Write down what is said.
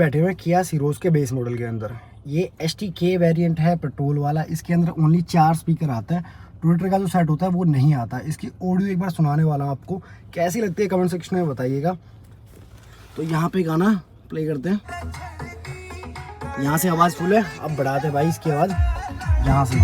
बैठे हुए किया सीरोज के बेस मॉडल के अंदर। ये STK वेरिएंट है पेट्रोल वाला। इसके अंदर ओनली 4 स्पीकर आता है, ट्विटर का जो सेट होता है वो नहीं आता। इसकी ऑडियो एक बार सुनाने वाला हूँ आपको, कैसी लगती है कमेंट सेक्शन में बताइएगा। तो यहाँ पे गाना प्ले करते हैं, यहाँ से आवाज़ फुल है, अब बढ़ाते हैं भाई इसकी आवाज़ यहाँ से।